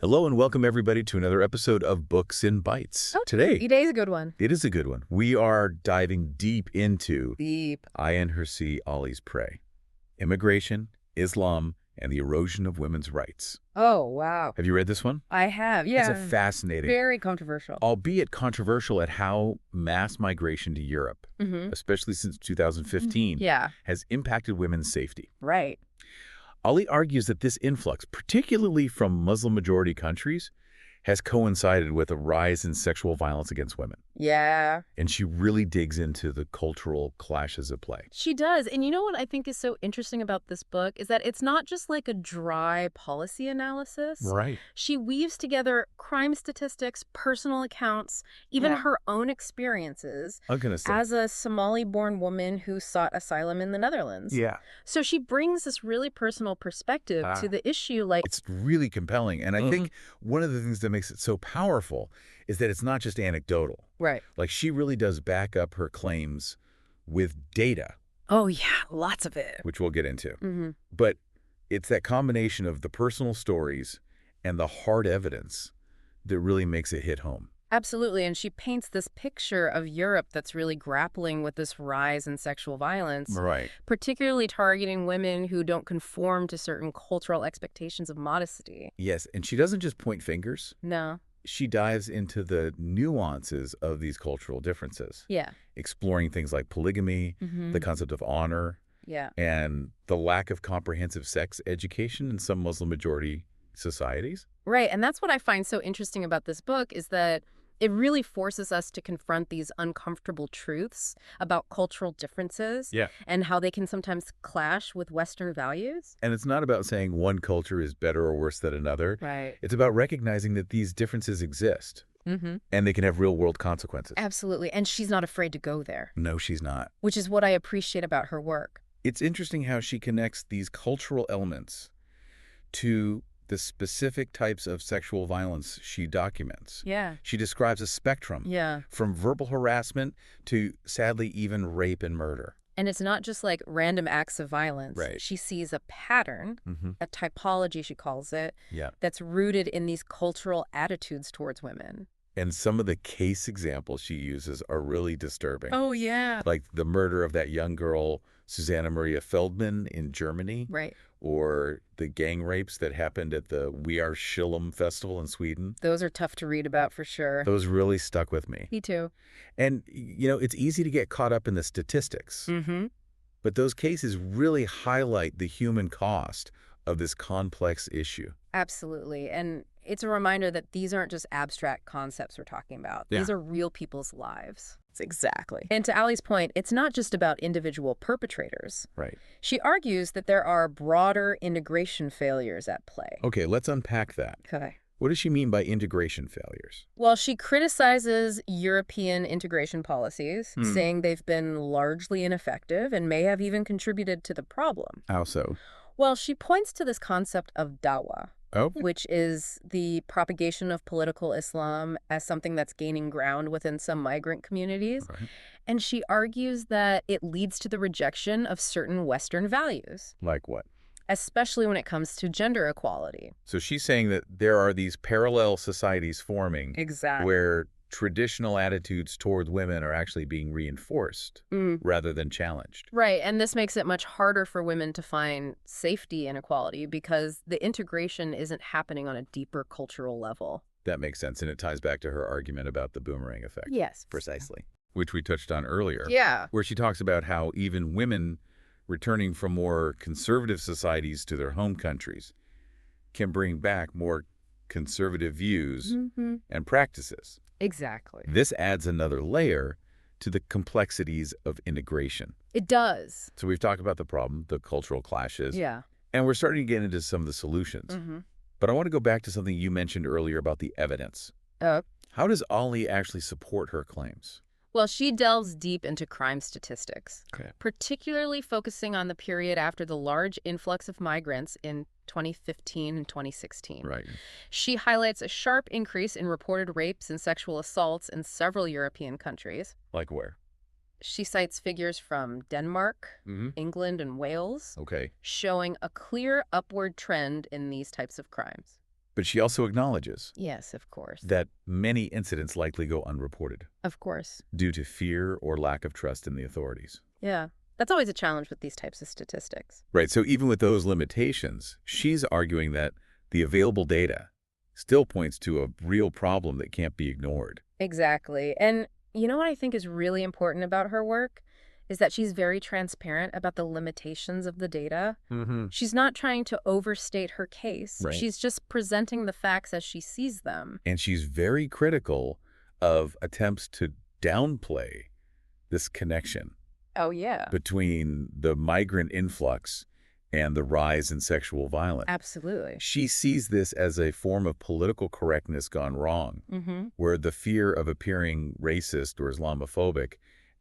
Hello and welcome everybody to another episode of Books in Bytes. Oh, Today, today's a good one. it is a good one. We are diving deep into Deep. Ayaan Hirsi Ali's Prey, Immigration, Islam, and the Erosion of Women's Rights. Oh, wow. Have you read this one? I have, yeah. It's a fascinating, Very controversial. albeit controversial at how mass migration to Europe, especially since 2015, Yeah. has impacted women's safety. Right. Ali argues that this influx, particularly from Muslim-majority countries, has coincided with a rise in sexual violence against women. Yeah. And she really digs into the cultural clashes at play. She does. And you know what I think is so interesting about this book is that it's not just like a dry policy analysis. Right. She weaves together crime statistics, personal accounts, even her own experiences I'm going to say. as a Somali-born woman who sought asylum in the Netherlands. Yeah. So she brings this really personal perspective to the issue. Like, It's really compelling. And I think one of the things that makes it so powerful is that it's not just anecdotal. right. Like, she really does back up her claims with data, Oh, yeah. Lots of it. which we'll get into. Mm-hmm. But it's that combination of the personal stories and the hard evidence that really makes it hit home. Absolutely. And she paints this picture of Europe that's really grappling with this rise in sexual violence, Right. particularly targeting women who don't conform to certain cultural expectations of modesty. Yes, and she doesn't just point fingers. No. She dives into the nuances of these cultural differences, Yeah. exploring things like polygamy, the concept of honor, Yeah. and the lack of comprehensive sex education in some Muslim-majority societies. Right. And that's what I find so interesting about this book is that it really forces us to confront these uncomfortable truths about cultural differences Yeah. and how they can sometimes clash with Western values. And it's not about saying one culture is better or worse than another. Right. It's about recognizing that these differences exist and they can have real-world consequences. Absolutely. And she's not afraid to go there, No, she's not. which is what I appreciate about her work. It's interesting how she connects these cultural elements to the specific types of sexual violence she documents. Yeah. She describes a spectrum Yeah. from verbal harassment to, sadly, even rape and murder. And it's not just like random acts of violence. Right. She sees a pattern, a typology, she calls it, Yeah. that's rooted in these cultural attitudes towards women. And some of the case examples she uses are really disturbing. Oh, yeah. Like the murder of that young girl, Susanna Maria Feldman in Germany, Right. or the gang rapes that happened at the We Are Shillum festival in Sweden. Those are tough to read about for sure. Those really stuck with me. Me too. And, it's easy to get caught up in the statistics, but those cases really highlight the human cost of this complex issue. Absolutely. And it's a reminder that these aren't just abstract concepts we're talking about. Yeah. These are real people's lives. Exactly. And to Ali's point, it's not just about individual perpetrators. Right. She argues that there are broader integration failures at play. Okay, let's unpack that. Okay. What does she mean by integration failures? Well, she criticizes European integration policies, saying they've been largely ineffective and may have even contributed to the problem. How so? Well, she points to this concept of dawah, Oh, which is the propagation of political Islam as something that's gaining ground within some migrant communities. right. And she argues that it leads to the rejection of certain Western values, Like what? especially when it comes to gender equality. So she's saying that there are these parallel societies forming Exactly. where traditional attitudes toward women are actually being reinforced rather than challenged. Right, and this makes it much harder for women to find safety and equality because the integration isn't happening on a deeper cultural level. That makes sense, and it ties back to her argument about the boomerang effect. Yes. Precisely. Which we touched on earlier. Yeah. Where she talks about how even women returning from more conservative societies to their home countries can bring back more conservative views and practices. Exactly. This adds another layer to the complexities of integration. It does. So we've talked about the problem, the cultural clashes, Yeah. and we're starting to get into some of the solutions. But I want to go back to something you mentioned earlier about the evidence. How does Ali actually support her claims? Well, she delves deep into crime statistics, Okay. particularly focusing on the period after the large influx of migrants in 2015 and 2016. Right. She highlights a sharp increase in reported rapes and sexual assaults in several European countries. Like where? She cites figures from Denmark, England, and Wales, Okay. showing a clear upward trend in these types of crimes. But she also acknowledges Yes, of course. that many incidents likely go unreported Of course. due to fear or lack of trust in the authorities. Yeah. That's always a challenge with these types of statistics. Right, so even with those limitations, she's arguing that the available data still points to a real problem that can't be ignored. Exactly. And you know what I think is really important about her work? Is that she's very transparent about the limitations of the data. She's not trying to overstate her case. Right. She's just presenting the facts as she sees them. And she's very critical of attempts to downplay this connection Oh, yeah. between the migrant influx and the rise in sexual violence. Absolutely. She sees this as a form of political correctness gone wrong, where the fear of appearing racist or Islamophobic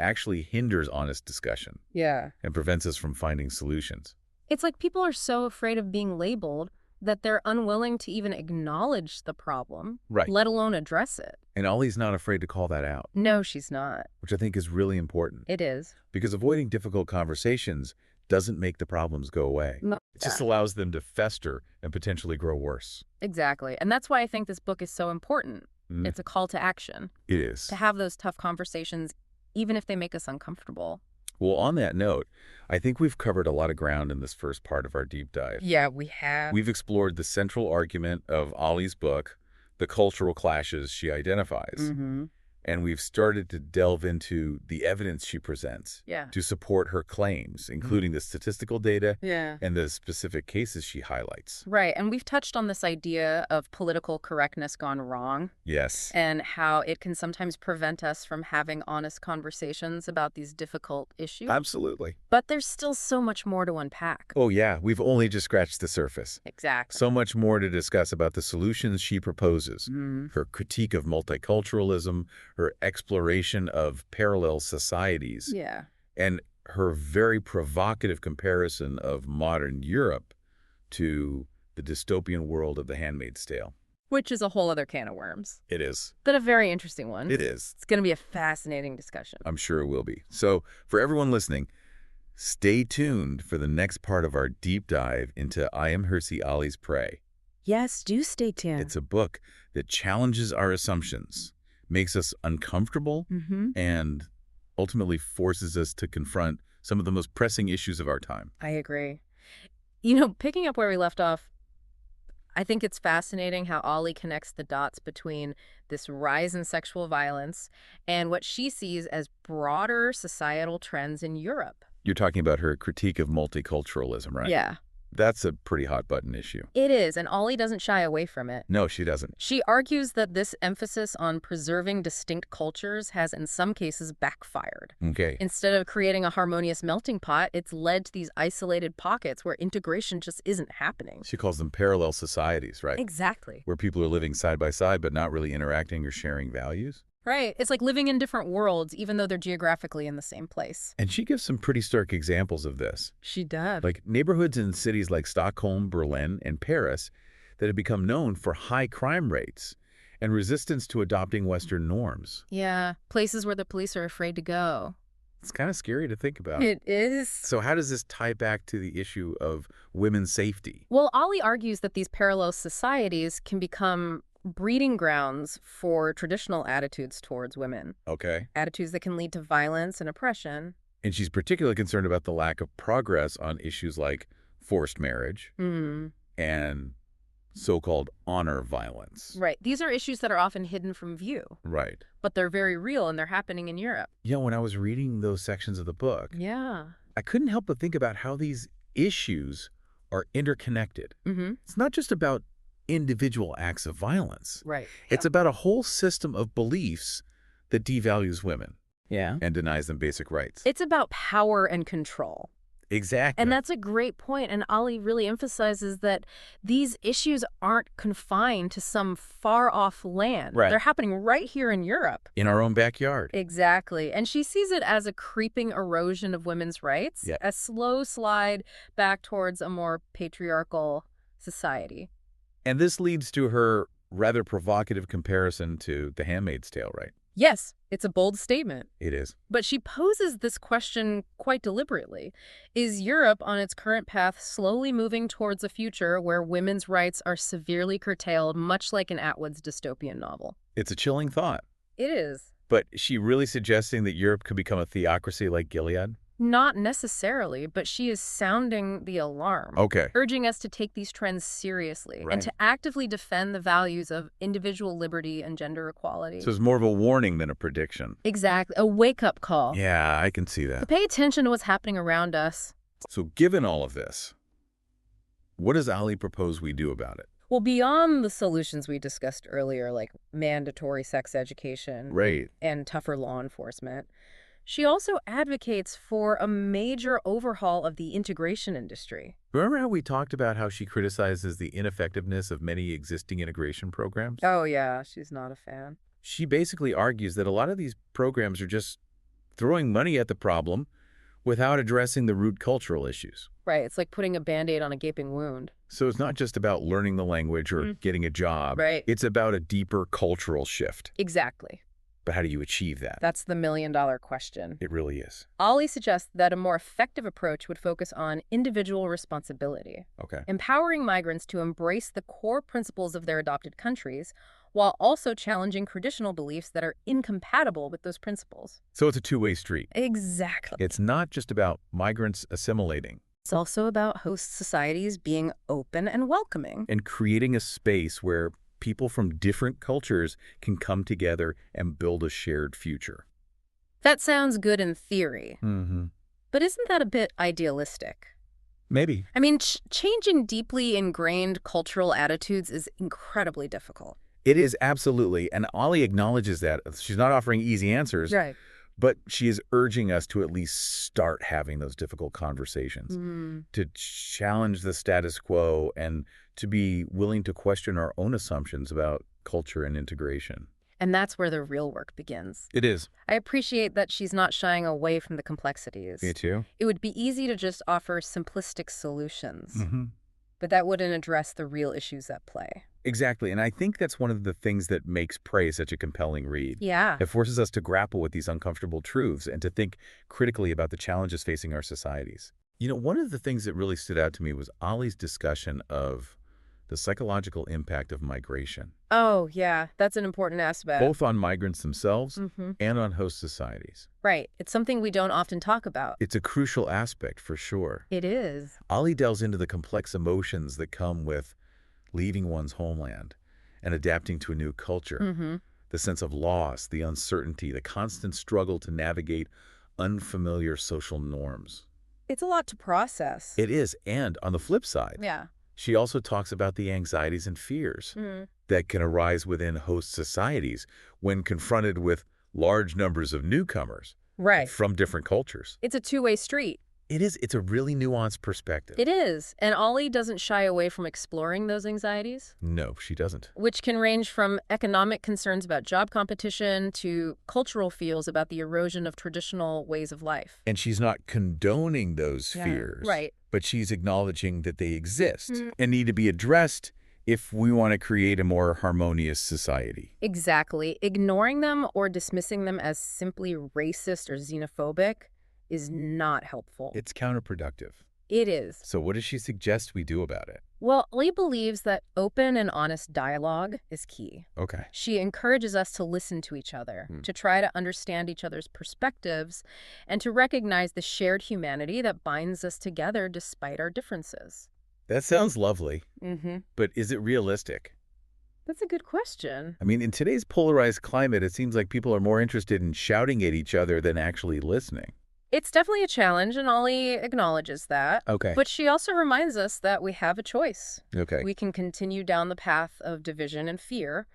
actually hinders honest discussion Yeah. and prevents us from finding solutions. It's like people are so afraid of being labeled that they're unwilling to even acknowledge the problem, Right. let alone address it. And Ollie's not afraid to call that out, No, she's not. which I think is really important. It is. Because avoiding difficult conversations doesn't make the problems go away. No. It just allows them to fester and potentially grow worse. Exactly. And that's why I think this book is so important. Mm. It's a call to action, It is. to have those tough conversations, even if they make us uncomfortable. Well, on that note, I think we've covered a lot of ground in this first part of our deep dive. Yeah, we have. We've explored the central argument of Ollie's book, the cultural clashes she identifies. And we've started to delve into the evidence she presents Yeah. to support her claims, including the statistical data Yeah. and the specific cases she highlights. Right. And we've touched on this idea of political correctness gone wrong Yes. and how it can sometimes prevent us from having honest conversations about these difficult issues. Absolutely. But there's still so much more to unpack. Oh, yeah. We've only just scratched the surface. Exactly. So much more to discuss about the solutions she proposes, her critique of multiculturalism, her exploration of parallel societies, Yeah. and her very provocative comparison of modern Europe to the dystopian world of The Handmaid's Tale. Which is a whole other can of worms. It is. But a very interesting one. It is. It's going to be a fascinating discussion. I'm sure it will be. So for everyone listening, stay tuned for the next part of our deep dive into Ayaan Hirsi Ali's Prey. Yes, do stay tuned. It's a book that challenges our assumptions, makes us uncomfortable, and ultimately forces us to confront some of the most pressing issues of our time. I agree. You know, picking up where we left off, I think it's fascinating how Ollie connects the dots between this rise in sexual violence and what she sees as broader societal trends in Europe. You're talking about her critique of multiculturalism, right? Yeah, That's a pretty hot-button issue. it is, and Ollie doesn't shy away from it. No, she doesn't. She argues that this emphasis on preserving distinct cultures has in some cases backfired. Okay. Instead of creating a harmonious melting pot, it's led to these isolated pockets where integration just isn't happening. She calls them parallel societies, right? Exactly. Where people are living side by side but not really interacting or sharing values. Right. It's like living in different worlds, even though they're geographically in the same place. And she gives some pretty stark examples of this. She does. Like neighborhoods in cities like Stockholm, Berlin, and Paris that have become known for high crime rates and resistance to adopting Western norms. Yeah, places where the police are afraid to go. It's kind of scary to think about. It is. So how does this tie back to the issue of women's safety? Well, Ollie argues that these parallel societies can become breeding grounds for traditional attitudes towards women. Okay. Attitudes that can lead to violence and oppression. And she's particularly concerned about the lack of progress on issues like forced marriage and so-called honor violence. Right. These are issues that are often hidden from view, Right. but they're very real and they're happening in Europe. You know, when I was reading those sections of the book, Yeah. I couldn't help but think about how these issues are interconnected. It's not just about individual acts of violence. Right. It's about a whole system of beliefs that devalues women Yeah. and denies them basic rights. It's about power and control. Exactly. And that's a great point. And Ollie really emphasizes that these issues aren't confined to some far-off land. Right. They're happening right here in Europe. in our own backyard. Exactly. And she sees it as a creeping erosion of women's rights, Yeah. a slow slide back towards a more patriarchal society. And this leads to her rather provocative comparison to The Handmaid's Tale, right? Yes, it's a bold statement. It is. But she poses this question quite deliberately. Is Europe on its current path slowly moving towards a future where women's rights are severely curtailed, much like an Atwood's dystopian novel? It's a chilling thought. It is. But is she really suggesting that Europe could become a theocracy like Gilead? Not necessarily, but she is sounding the alarm. Okay. Urging us to take these trends seriously and to actively defend the values of individual liberty and gender equality. So it's more of a warning than a prediction. Exactly. A wake-up call. Yeah, I can see To that. pay attention to what's happening around us. So given all of this, what does Ali propose we do about it? Well, beyond the solutions we discussed earlier, like mandatory sex education Right. and tougher law enforcement, she also advocates for a major overhaul of the integration industry. Remember how we talked about how she criticizes the ineffectiveness of many existing integration programs? Oh, yeah, she's not a fan. She basically argues that a lot of these programs are just throwing money at the problem without addressing the root cultural issues. Right, it's like putting a Band-Aid on a gaping wound. So it's not just about learning the language or getting a job. Right. It's about a deeper cultural shift. Exactly. But how do you achieve that? That's the million-dollar question. It really is. Ali suggests that a more effective approach would focus on individual responsibility, Okay. empowering migrants to embrace the core principles of their adopted countries, while also challenging traditional beliefs that are incompatible with those principles. So it's a two-way street. Exactly. It's not just about migrants assimilating It's also about host societies being open and welcoming. and creating a space where people from different cultures can come together and build a shared future. That sounds good in theory, Mm-hmm. but isn't that a bit idealistic? Maybe. I mean, changing deeply ingrained cultural attitudes is incredibly difficult. It is absolutely, and Ali acknowledges that. She's not offering easy answers, Right. but she is urging us to at least start having those difficult conversations, to challenge the status quo and to be willing to question our own assumptions about culture and integration. And that's where the real work begins. It is. I appreciate that she's not shying away from the complexities. Me too. It would be easy to just offer simplistic solutions, Mm-hmm. but that wouldn't address the real issues at play. Exactly, and I think that's one of the things that makes Prey such a compelling read. Yeah. It forces us to grapple with these uncomfortable truths and to think critically about the challenges facing our societies. You know, one of the things that really stood out to me was Ali's discussion of the psychological impact of migration, Oh, yeah. That's an important aspect. both on migrants themselves Mm-hmm. and on host societies. Right. It's something we don't often talk about. It's a crucial aspect for sure. It is. Ali delves into the complex emotions that come with leaving one's homeland and adapting to a new culture. Mm-hmm. The sense of loss, the uncertainty, the constant struggle to navigate unfamiliar social norms. It's a lot to process. It is, and on the flip side, Yeah. she also talks about the anxieties and fears that can arise within host societies when confronted with large numbers of newcomers Right. from different cultures. It's a two-way street. It is. It's a really nuanced perspective. It is. And Ollie doesn't shy away from exploring those anxieties, No, she doesn't. which can range from economic concerns about job competition to cultural fears about the erosion of traditional ways of life. And she's not condoning those fears. Right. But she's acknowledging that they exist Mhm. and need to be addressed if we want to create a more harmonious society. Exactly. Ignoring them or dismissing them as simply racist or xenophobic is not helpful. It's counterproductive. It is. So what does she suggest we do about it? Well, Lee believes that open and honest dialogue is key. Okay. She encourages us to listen to each other, to try to understand each other's perspectives, and to recognize the shared humanity that binds us together despite our differences. That sounds lovely, Mm-hmm. but is it realistic? That's a good question. I mean, in today's polarized climate, it seems like people are more interested in shouting at each other than actually listening. It's definitely a challenge, and Ollie acknowledges that. Okay. But she also reminds us that we have a choice. Okay. We can continue down the path of division and fear,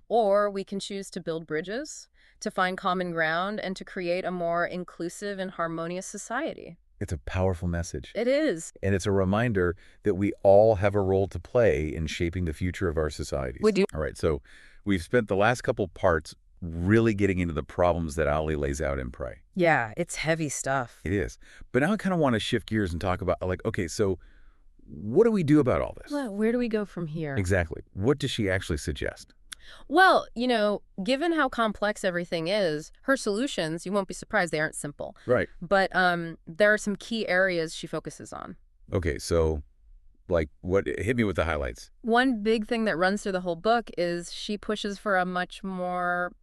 or we can choose to build bridges, to find common ground, and to create a more inclusive and harmonious society. It's a powerful message. It is. And it's a reminder that we all have a role to play in shaping the future of our societies. We do. All right, so we've spent the last couple parts really getting into the problems that Ali lays out in Prey. Yeah, it's heavy stuff. It is. But now I kind of want to shift gears and talk about, like, okay, so what do we do about all this? Well, where do we go from here? Exactly. What does she actually suggest? Well, given how complex everything is, her solutions, you won't be surprised, they aren't simple. Right. But there are some key areas she focuses on. Okay, so, like, what hit me with the highlights? One big thing that runs through the whole book is she pushes for a much more,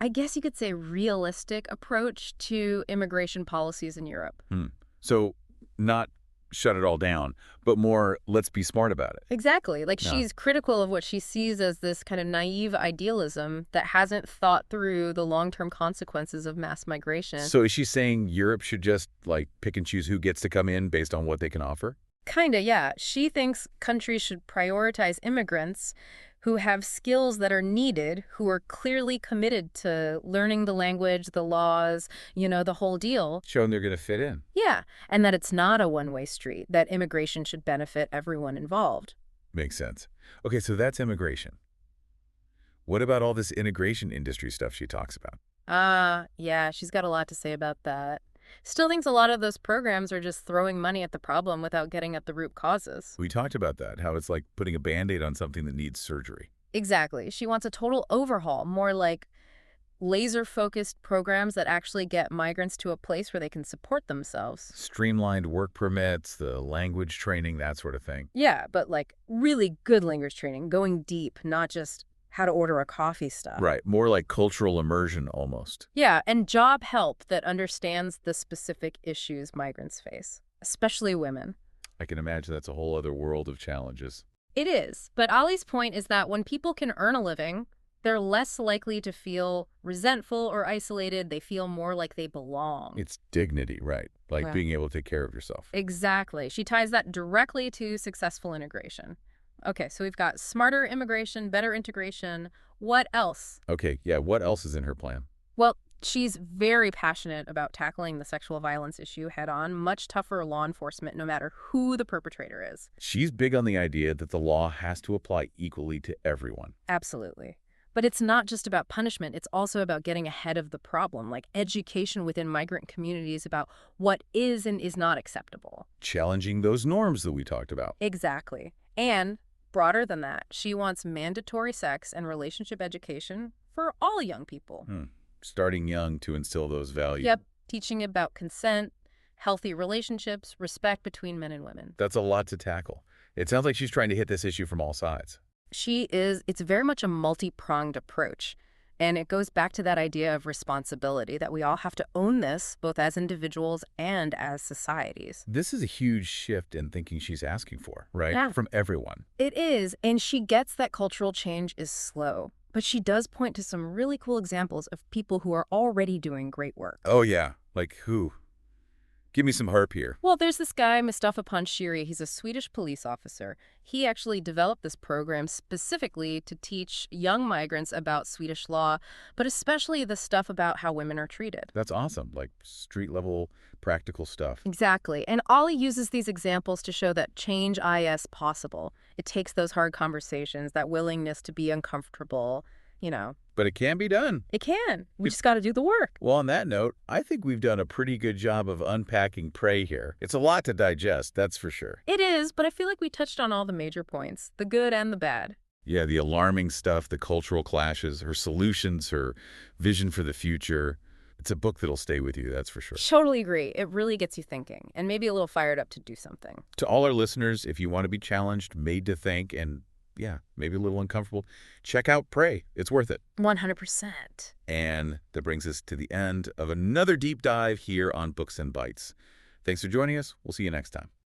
I guess you could say, realistic approach to immigration policies in Europe. Hmm. So, not shut it all down, but more, let's be smart about it. Exactly. Like, Yeah. she's critical of what she sees as this kind of naive idealism that hasn't thought through the long-term consequences of mass migration. So is she saying Europe should just, like, pick and choose who gets to come in based on what they can offer? Kinda, yeah. She thinks countries should prioritize immigrants who have skills that are needed, who are clearly committed to learning the language, the laws, the whole deal. Showing they're going to fit in. Yeah, and that it's not a one-way street, that immigration should benefit everyone involved. Makes sense. Okay, so that's immigration. What about all this integration industry stuff she talks about? Yeah, she's got a lot to say about that. Still thinks a lot of those programs are just throwing money at the problem without getting at the root causes. We talked about that, how it's like putting a Band-Aid on something that needs surgery. Exactly. She wants a total overhaul, more like laser-focused programs that actually get migrants to a place where they can support themselves. Streamlined work permits, the language training, that sort of thing. Yeah, but like really good language training, going deep, not just how to order a coffee stuff. Right, more like cultural immersion almost. Yeah, and job help that understands the specific issues migrants face, especially women. I can imagine that's a whole other world of challenges. It is, but Ollie's point is that when people can earn a living, they're less likely to feel resentful or isolated. They feel more like they belong. It's dignity, right? Like Yeah. being able to take care of yourself. Exactly. She ties that directly to successful integration. Okay, so we've got smarter immigration, better integration. What else? Okay, yeah, what else is in her plan? Well, she's very passionate about tackling the sexual violence issue head on, much tougher law enforcement no matter who the perpetrator is. She's big on the idea that the law has to apply equally to everyone. Absolutely. But it's not just about punishment, it's also about getting ahead of the problem, like education within migrant communities about what is and is not acceptable. Challenging those norms that we talked about. Exactly. And broader than that, she wants mandatory sex and relationship education for all young people. Starting young to instill those values. Yep, teaching about consent, healthy relationships, respect between men and women. That's a lot to tackle. It sounds like she's trying to hit this issue from all sides. It's very much a multi-pronged approach. And it goes back to that idea of responsibility, that we all have to own this, both as individuals and as societies. This is a huge shift in thinking she's asking for, right? Yeah. From everyone. It is, and she gets that cultural change is slow. But she does point to some really cool examples of people who are already doing great work. Oh, yeah. Like who? Give me some harp here. Well, there's this guy, Mustafa Panshiri. He's a Swedish police officer. He actually developed this program specifically to teach young migrants about Swedish law, but especially the stuff about how women are treated. That's awesome. Like street-level practical stuff. Exactly. And Ollie uses these examples to show that change is possible. It takes those hard conversations, that willingness to be uncomfortable, But it can be done. It can. We just got to do the work. Well, on that note, I think we've done a pretty good job of unpacking prey here. It's a lot to digest, that's for sure. It is, but I feel like we touched on all the major points, the good and the bad. Yeah, the alarming stuff, the cultural clashes, her solutions, her vision for the future. It's a book that'll stay with you, that's for sure. Totally agree. It really gets you thinking and maybe a little fired up to do something. To all our listeners, if you want to be challenged, made to think, and yeah, maybe a little uncomfortable, check out Prey. It's worth it. 100%. And that brings us to the end of another deep dive here on Books and Bytes. Thanks for joining us. We'll see you next time.